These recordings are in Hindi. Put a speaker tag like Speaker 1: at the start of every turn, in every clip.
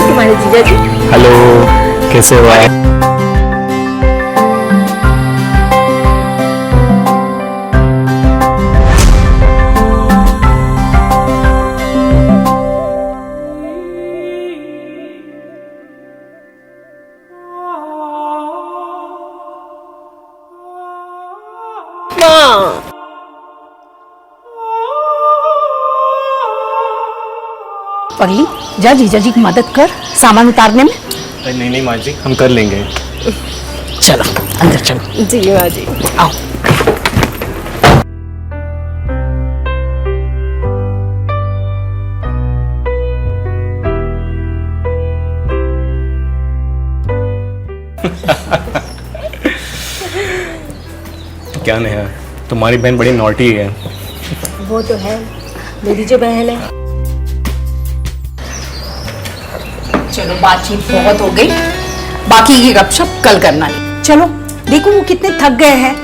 Speaker 1: तुम्हारे जीजा जी।
Speaker 2: हेलो, कैसे हो आप?
Speaker 1: माँ,
Speaker 3: पगली, जा जीजा जी की मदद कर सामान उतारने में।
Speaker 2: अरे नहीं माँ जी, हम कर लेंगे।
Speaker 3: चलो अंदर चलो।
Speaker 1: जी माँ जी।
Speaker 3: आओ।
Speaker 2: क्या नेहा, तुम्हारी बहन बड़ी नॉटी है।
Speaker 1: वो तो है, मेरी जो बहन है।
Speaker 3: चलो बातचीत बहुत हो गई, बाकी की गपशप कल करना। चलो देखो वो कितने थक गए हैं।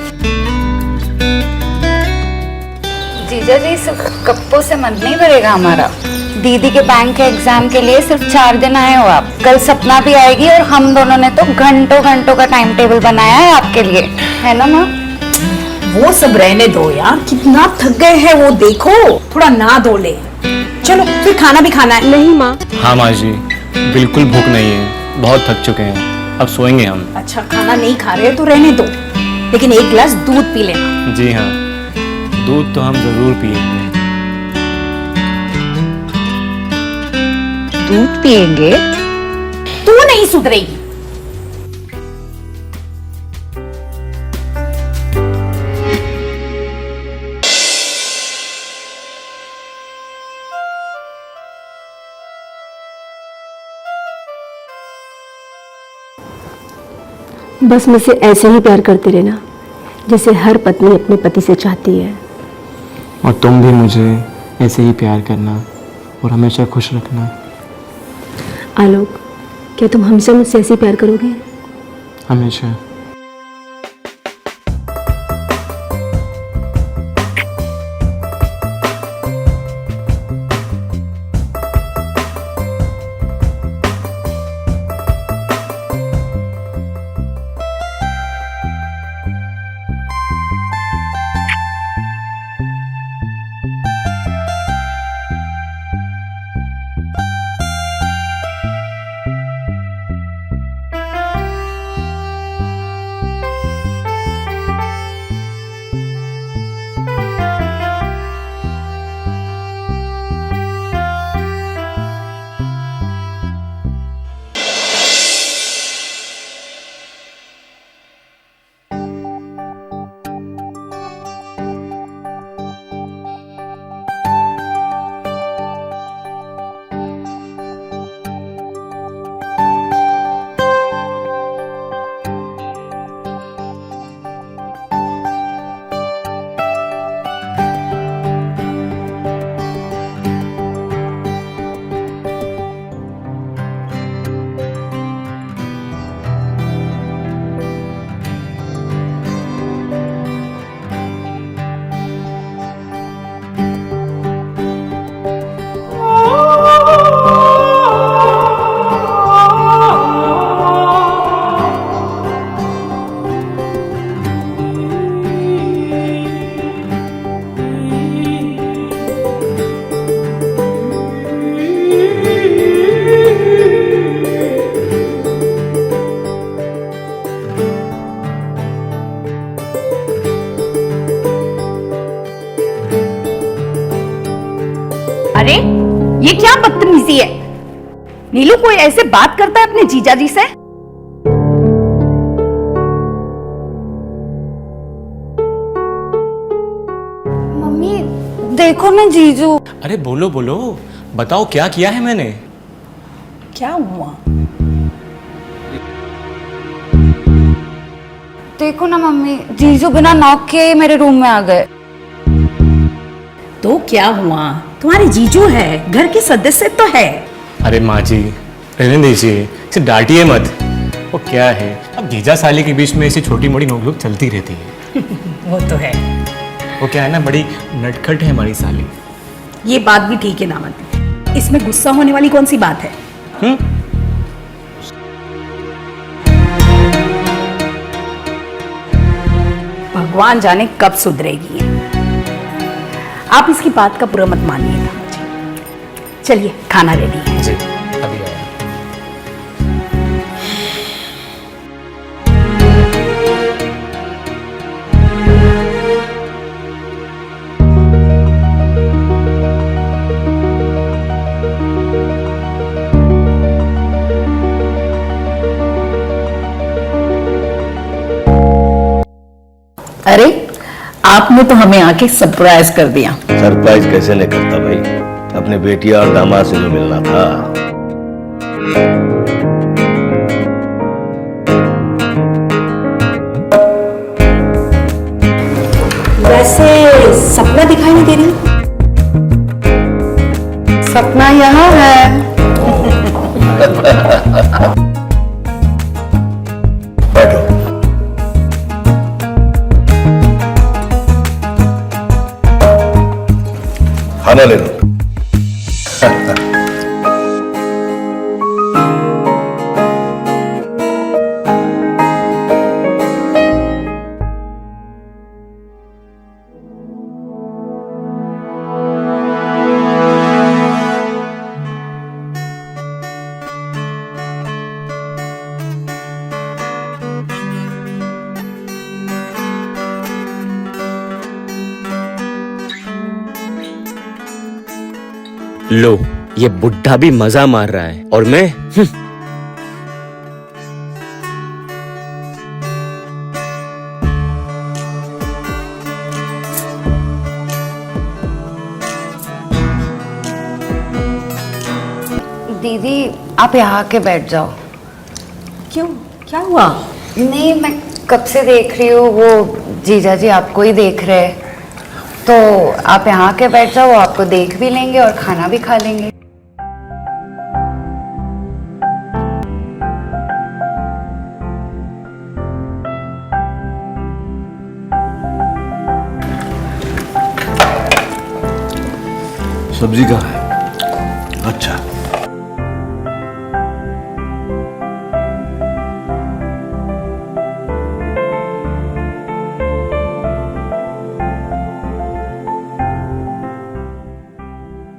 Speaker 4: जीजा जी, सिर्फ गप्पों से मन नहीं भरेगा हमारा। दीदी के बैंक के एग्जाम के लिए सिर्फ 4 दिन आए हो आप। कल सपना भी आएगी और हम दोनों ने तो घंटों घंटों का टाइम टेबल बनाया है आपके लिए, है ना माँ?
Speaker 3: वो सब रहने दो यार, कितना थक गए हैं वो देखो, थोड़ा ना धो ले। चलो फिर खाना भी खाना है।
Speaker 1: नहीं माँ।
Speaker 2: हाँ माँ जी, बिल्कुल भूख नहीं है, बहुत थक चुके हैं, अब सोएंगे हम।
Speaker 3: अच्छा खाना नहीं खा रहे तो रहने दो, लेकिन एक गिलास दूध पी लेना।
Speaker 2: जी हाँ, दूध तो हम जरूर पिएंगे।
Speaker 4: दूध पिएंगे?
Speaker 3: तू नहीं सुधरेगी।
Speaker 1: बस मुझसे ऐसे ही प्यार करते रहना, जैसे हर पत्नी अपने पति से चाहती है।
Speaker 2: और तुम भी मुझे ऐसे ही प्यार करना और हमेशा खुश रखना।
Speaker 1: आलोक, क्या तुम हमसे मुझसे ऐसे ही प्यार करोगे?
Speaker 2: हमेशा।
Speaker 3: अरे ये क्या बदतमीजी है? नीलू, कोई ऐसे बात करता है अपने जीजा जी से?
Speaker 4: मम्मी देखो ना जीजू।
Speaker 2: अरे बोलो बोलो, बताओ क्या किया है मैंने?
Speaker 3: क्या हुआ?
Speaker 4: देखो ना मम्मी, जीजू बिना नॉक के ही मेरे रूम में आ गए।
Speaker 3: तो क्या हुआ? तुम्हारे जीजू है, घर के सदस्य तो है।
Speaker 2: अरे माँ जी, रहने दीजिए, इसे डांटिए मत। वो क्या है, अब जीजा साली के बीच में ऐसी छोटी मोटी नोकझोंक चलती रहती है।
Speaker 3: वो तो है।
Speaker 2: वो क्या है ना, बड़ी नटखट है हमारी साली।
Speaker 3: ये बात भी ठीक है दामाद, इसमें गुस्सा होने वाली कौन सी बात है? भगवान जाने कब सुधरेगी। आप इसकी बात का बुरा मत मानिएगा मुझे। चलिए खाना रेडी है।
Speaker 2: जी अभी आया।
Speaker 3: अरे आपने तो हमें आके सरप्राइज कर दिया।
Speaker 5: सरप्राइज कैसे नहीं करता भाई, अपने बेटिया और दामाद से भी मिलना था।
Speaker 1: वैसे सपना दिखाई नहीं दे रही।
Speaker 3: सपना यहाँ है।
Speaker 5: बैठो। खाना ले लो।
Speaker 6: लो, ये बुढ़ा भी मजा मार रहा है और मैं
Speaker 4: दीदी आप यहाँ आके बैठ जाओ।
Speaker 1: क्यों, क्या हुआ?
Speaker 4: नहीं, मैं कब से देख रही हूँ, वो जीजा जी आपको ही देख रहे हैं, तो आप यहाँ आके बैठ जाओ, वो आपको देख भी लेंगे और खाना भी खा लेंगे।
Speaker 5: सब्जी कहाँ है? अच्छा,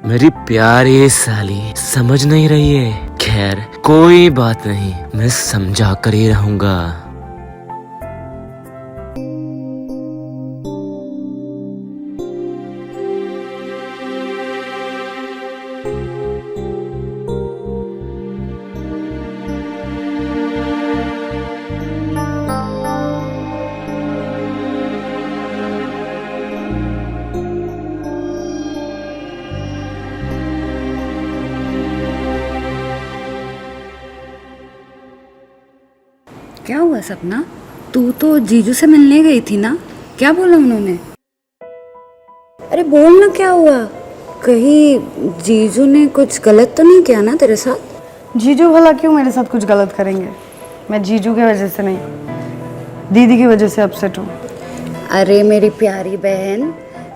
Speaker 6: मेरी प्यारी साली समझ नहीं रही है। खैर कोई बात नहीं, मैं समझा कर ही रहूंगा।
Speaker 4: क्या हुआ सपना? तू तो जीजू से मिलने गई थी ना, क्या बोला उन्होंने? अरे बोल ना, क्या हुआ? कहीं जीजू ने कुछ गलत तो नहीं किया ना तेरे साथ?
Speaker 7: जीजू भला क्यों मेरे साथ कुछ गलत करेंगे? मैं जीजू की वजह से नहीं, दीदी की वजह से अपसेट हूँ।
Speaker 4: अरे मेरी प्यारी बहन,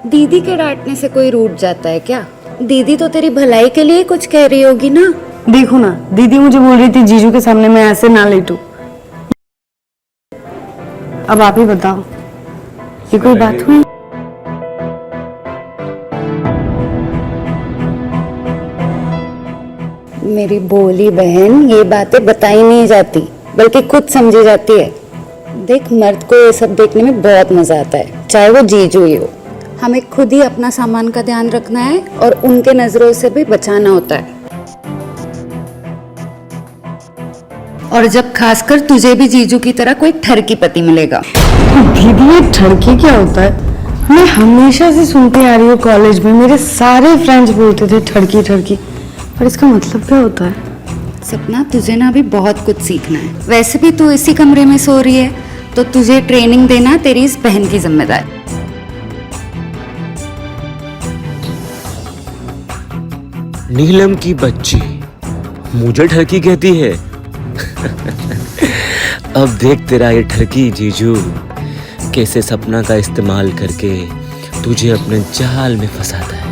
Speaker 4: दीदी के डांटने से कोई रूठ जाता है क्या? दीदी तो तेरी भलाई के लिए कुछ कह रही होगी ना।
Speaker 7: देखो ना, दीदी मुझे बोल रही थी जीजू के सामने मैं ऐसे ना लेटूं। अब आप ही बताओ, ये कोई बात हुई?
Speaker 4: मेरी भोली बहन, ये बातें बताई नहीं जाती बल्कि खुद समझी जाती है। देख, मर्द को ये सब देखने में बहुत मजा आता है, चाहे वो जीजू ही हो। हमें खुद ही अपना सामान का ध्यान रखना है और उनके नजरों से भी बचाना होता है। और जब खासकर तुझे भी जीजू की तरह कोई ठरकी पति मिलेगा।
Speaker 7: दीदी ये ठरकी क्या होता है? मैं हमेशा से सुनती आ रही हूँ, कॉलेज में मेरे सारे फ्रेंड्स बोलते थे ठरकी ठरकी, पर इसका मतलब क्या होता है?
Speaker 4: सपना, तुझे ना अभी बहुत कुछ सीखना है। वैसे भी तू इसी कमरे में सो रही है, तो तुझे ट्रेनिंग देना तेरी इस बहन की जिम्मेदारी।
Speaker 6: नीलम की बच्ची मुझे ठरकी कहती है। अब देख तेरा ये ठरकी जीजू कैसे सपना का इस्तेमाल करके तुझे अपने जाल में फंसाता है।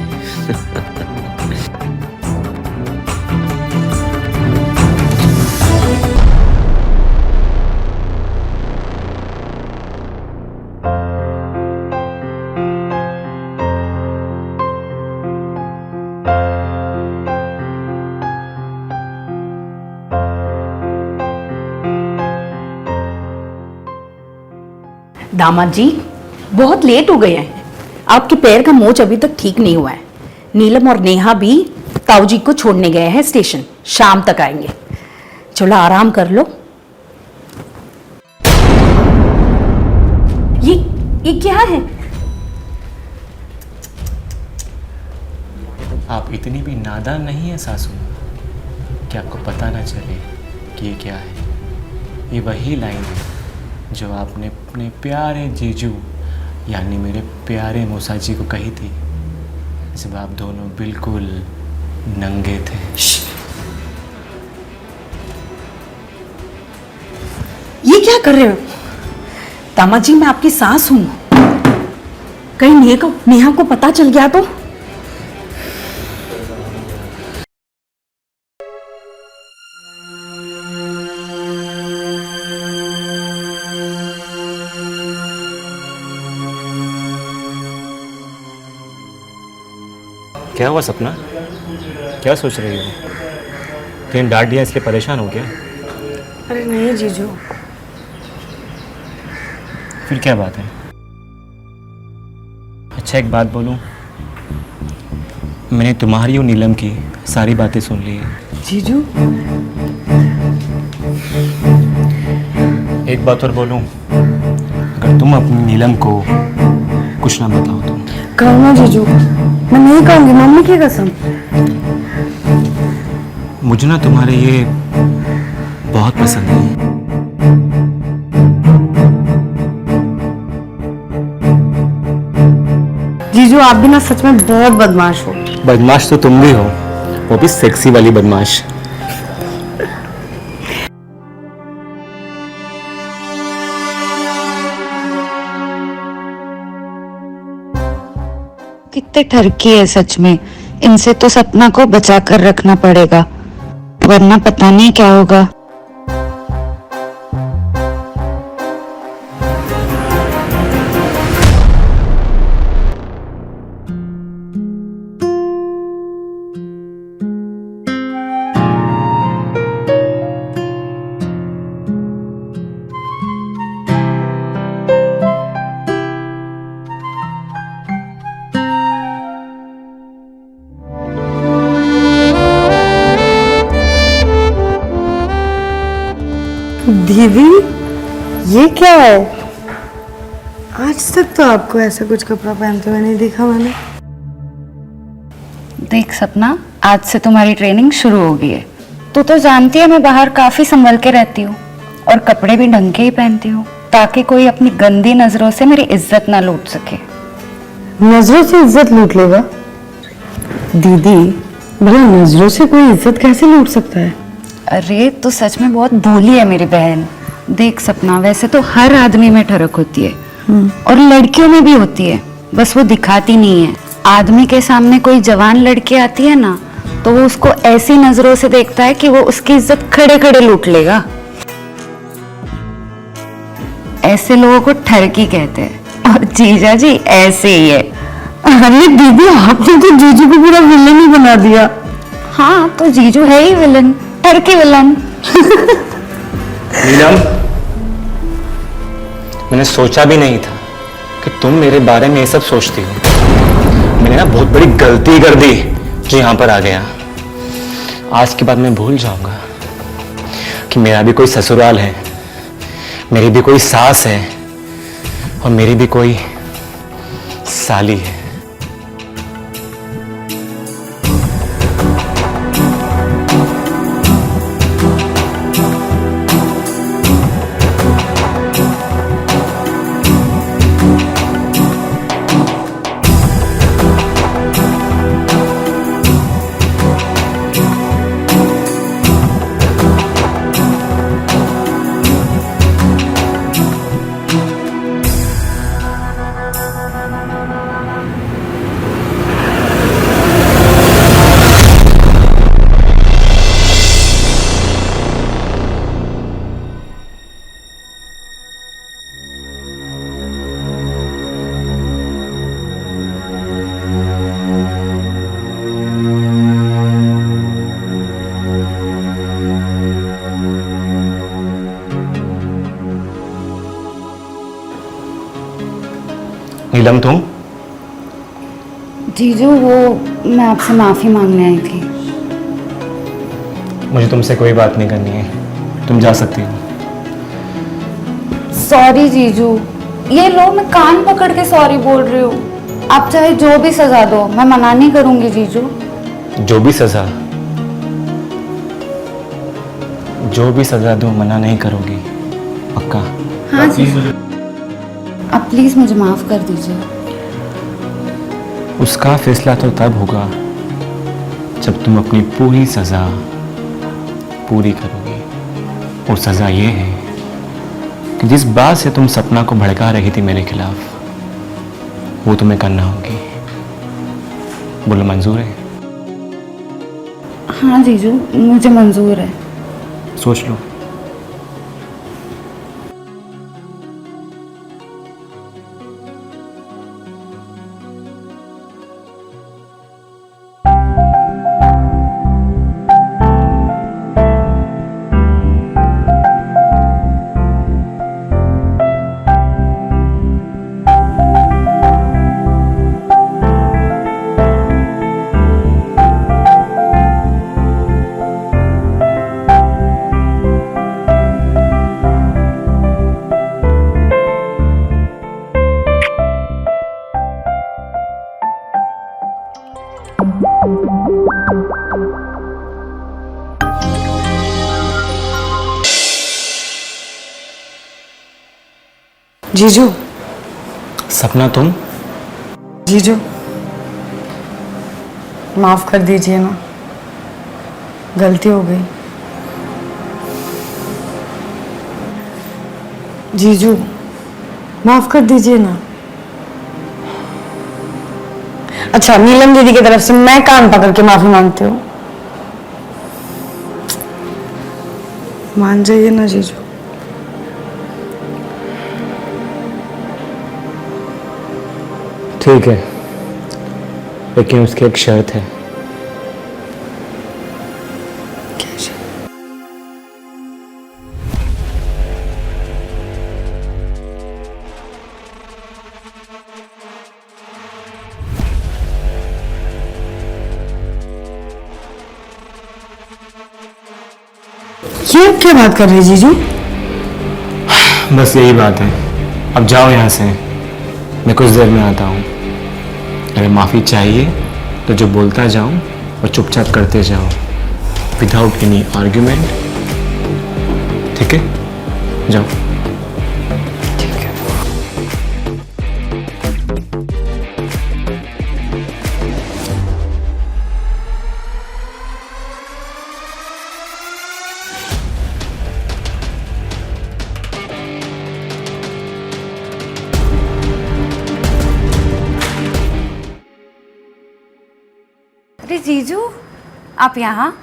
Speaker 3: दामाद जी बहुत लेट हो गए हैं, आपके पैर का मोच अभी तक ठीक नहीं हुआ है। नीलम और नेहा भी ताऊ जी को छोड़ने गए हैं स्टेशन, शाम तक आएंगे। चलो आराम कर लो। ये क्या है?
Speaker 2: आप इतनी भी नादान नहीं है सासू कि आपको पता ना चले कि ये क्या है। ये वही लाइन है जो आपने अपने प्यारे जीजू यानी मेरे प्यारे मौसा जी को कही थी जब आप दोनों बिल्कुल नंगे थे।
Speaker 3: ये क्या कर रहे हो? दामाद जी मैं आपकी सास हूं, कहीं नेहा को पता चल गया तो?
Speaker 2: क्या हुआ सपना? क्या सोच रही हो? कहीं डांट दिया इसलिए परेशान हो क्या?
Speaker 7: अरे नहीं जीजू,
Speaker 2: फिर क्या बात है? अच्छा एक बात बोलूं, मैंने तुम्हारी और नीलम की सारी बातें सुन ली है।
Speaker 7: जीजू
Speaker 2: एक बात और बोलूं, अगर तुम अपनी नीलम को कुछ ना बताओ तो।
Speaker 7: कहो ना जीजू, मैं नहीं कहूंगी, मम्मी की कसम।
Speaker 2: मुझे ना तुम्हारे ये बहुत पसंद है।
Speaker 7: जीजू आप भी ना सच में बहुत बदमाश हो।
Speaker 2: बदमाश तो तुम भी हो, वो भी सेक्सी वाली बदमाश।
Speaker 4: कितने ठरकी है सच में, इनसे तो सपना को बचा कर रखना पड़ेगा वरना पता नहीं क्या होगा।
Speaker 7: दीदी ये क्या है? आज तक तो आपको ऐसा कुछ कपड़ा पहनते हुए नहीं देखा मैंने।
Speaker 4: देख सपना, आज से तुम्हारी ट्रेनिंग शुरू हो गई है। तू तो जानती है मैं बाहर काफी संभल के रहती हूँ और कपड़े भी ढंग के ही पहनती हूँ ताकि कोई अपनी गंदी नजरों से मेरी इज्जत ना लूट सके।
Speaker 7: नजरों से इज्जत लूट लेगा? दीदी भला नजरों से कोई इज्जत कैसे लूट सकता है?
Speaker 4: अरे तो सच में बहुत भोली है मेरी बहन। देख सपना, वैसे तो हर आदमी में ठरक होती है और लड़कियों में भी होती है, बस वो दिखाती नहीं है। आदमी के सामने कोई जवान लड़की आती है ना तो वो उसको ऐसी नजरों से देखता है कि वो उसकी इज्जत खड़े खड़े लूट लेगा। ऐसे लोगों को ठरकी कहते हैं और जीजा जी ऐसे ही है।
Speaker 7: अरे दीदी आपने तो जीजू को पूरा विलन ही बना दिया।
Speaker 4: हाँ तो जीजू है ही विलन, ठरकी विलन।
Speaker 2: नीलम, मैंने सोचा भी नहीं था कि तुम मेरे बारे में ये सब सोचती हो। मैंने ना बहुत बड़ी गलती कर दी जो यहां पर आ गया। आज के बाद मैं भूल जाऊंगा कि मेरा भी कोई ससुराल है, मेरी भी कोई सास है और मेरी भी कोई साली है। नीलम तुम?
Speaker 4: जीजू वो मैं आपसे माफी मांगने आई थी।
Speaker 2: मुझे तुमसे कोई बात नहीं करनी है, तुम जा सकती हो।
Speaker 4: सॉरी जीजू, ये लो मैं कान पकड़ के सॉरी बोल रही हूँ। आप चाहे जो भी सजा दो, मैं मना नहीं करूंगी जीजू।
Speaker 2: जो भी सजा दो मना नहीं करोगी, पक्का?
Speaker 4: हाँ जीजू, आप प्लीज मुझे माफ कर दीजिए।
Speaker 2: उसका फैसला तो तब होगा जब तुम अपनी पूरी सजा पूरी करोगी। और सजा ये है कि जिस बात से तुम सपना को भड़का रही थी मेरे खिलाफ, वो तुम्हें करना होगी। बोलो मंजूर है?
Speaker 4: हाँ जीजू, मुझे मंजूर है।
Speaker 2: सोच लो।
Speaker 7: जीजू,
Speaker 2: सपना तुम?
Speaker 7: जीजू माफ कर दीजिए ना, गलती हो गई। जीजू माफ कर दीजिए ना। अच्छा, नीलम दीदी की तरफ से मैं कान पकड़ के माफी मांगती हूँ। मान जाइए ना जीजू।
Speaker 2: ठीक है, लेकिन उसकी एक शर्त है।
Speaker 7: ये क्या बात कर रहे हैं जीजू?
Speaker 2: बस यही बात है, अब जाओ यहाँ से, मैं कुछ देर में आता हूँ। अगर माफ़ी चाहिए तो जो बोलता जाऊँ और चुपचाप करते जाओ, विदाउट एनी आर्ग्यूमेंट। ठीक है, जाओ।
Speaker 4: अरे जीजू, आप यहाँ?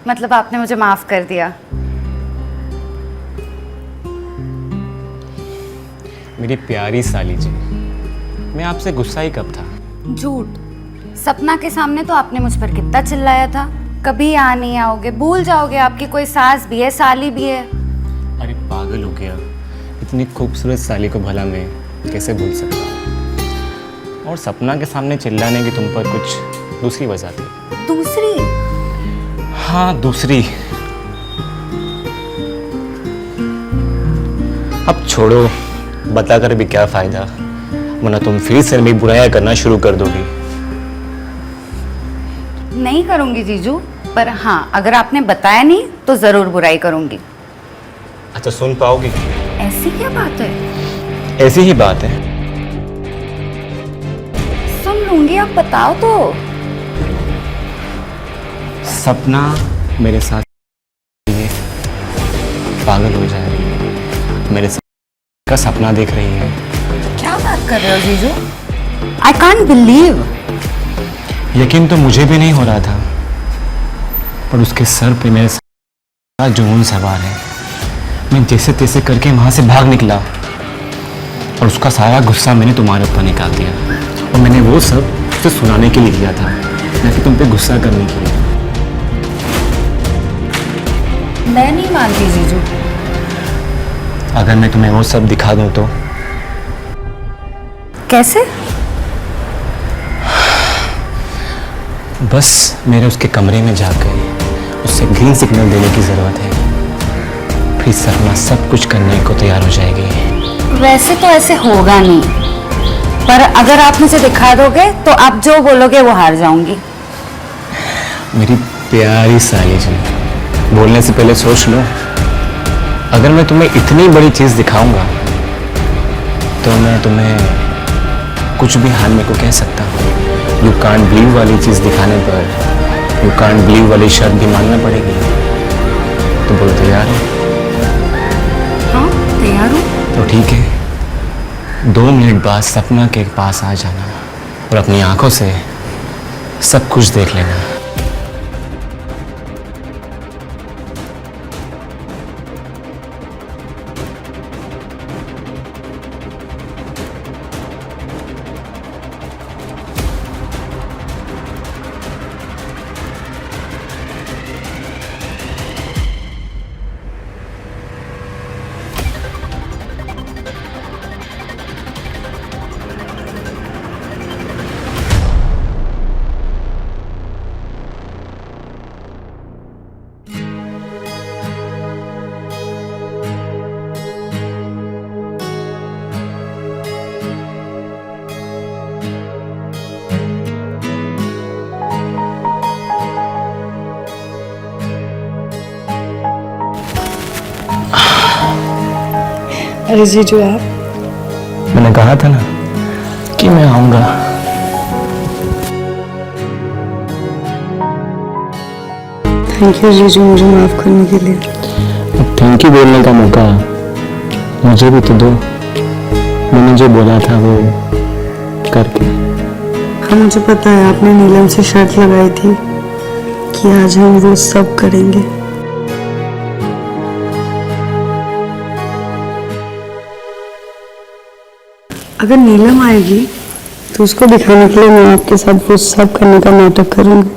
Speaker 4: मतलब आपने मुझे माफ कर दिया?
Speaker 2: मेरी प्यारी साली जी, मैं आपसे गुस्सा ही कब था?
Speaker 4: झूठ। सपना के सामने तो आपने मुझ पर कितना चिल्लाया था, कभी यहाँ नहीं आओगे, भूल जाओगे, आपकी कोई सास भी है, साली भी है।
Speaker 2: अरे पागल हो गया, इतनी खूबसूरत साली को भला मैं कैसे भूल सकता हूँ? और सपना के सामने चिल्लाने की तुम पर कुछ दूसरी वजह थी।
Speaker 4: दूसरी?
Speaker 2: हाँ, दूसरी। अब छोड़ो, बताकर भी क्या फायदा, वरना तुम फिर से मेरी बुराइयां करना शुरू कर दोगी।
Speaker 4: नहीं करूंगी जीजू, पर हाँ, अगर आपने बताया नहीं तो जरूर बुराई करूंगी।
Speaker 2: अच्छा, सुन पाओगी?
Speaker 4: ऐसी क्या बात है?
Speaker 2: ऐसी ही बात है।
Speaker 4: सुन लूंगी, आप बताओ तो।
Speaker 2: सपना मेरे साथ ये पागल हो जाए रही है, मेरे साथ का सपना देख रही है।
Speaker 4: क्या बात कर रहे हो जीजू? I can't believe.
Speaker 2: यकीन तो मुझे भी नहीं हो रहा था, पर उसके सर पे मेरे साथ जुनून सवार है। मैं जैसे तैसे करके वहां से भाग निकला और उसका सारा गुस्सा मैंने तुम्हारे ऊपर निकाल दिया। और मैंने वो सब उसे सुनाने के लिए किया था, न कि तुम पे गुस्सा करने के लिए।
Speaker 4: मैं नहीं मानती जीजू।
Speaker 2: अगर मैं तुम्हें वो सब दिखा दूं तो?
Speaker 3: कैसे?
Speaker 2: बस मेरे उसके कमरे में जाकर उससे ग्रीन सिग्नल देने की ज़रूरत है, फिर सपना सब कुछ करने को तैयार हो जाएगी।
Speaker 4: वैसे तो ऐसे होगा नहीं, पर अगर आप मुझे दिखा दोगे तो आप जो बोलोगे वो हार जाऊंगी।
Speaker 2: मेरी प्यारी साली जी, बोलने से पहले सोच लो, अगर मैं तुम्हें इतनी बड़ी चीज़ दिखाऊंगा तो मैं तुम्हें कुछ भी हाल में को कह सकता हूँ। यू कांट बिलीव वाली चीज़ दिखाने पर यू कांट बिलीव वाली शर्त भी मानना पड़ेगी। तो बोलो तैयार हो?
Speaker 3: हाँ तैयार हूँ।
Speaker 2: तो ठीक है, 2 मिनट बाद सपना के पास आ जाना और अपनी आंखों से सब कुछ देख लेना।
Speaker 7: अरे जीजू आप,
Speaker 2: मैंने कहा था ना कि मैं आऊंगा।
Speaker 7: थैंक यू जीजू मुझे माफ करने के लिए।
Speaker 2: थैंक यू बोलने का मौका मुझे भी तो दो। मैंने जो बोला था वो करके।
Speaker 7: हाँ मुझे पता है, आपने नीलम से शर्त लगाई थी कि आज हम वो सब करेंगे। अगर नीलम आएगी तो उसको दिखाने के लिए मैं आपके साथ वो सब करने का नाटक करूंगी।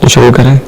Speaker 2: तो शुरू करें।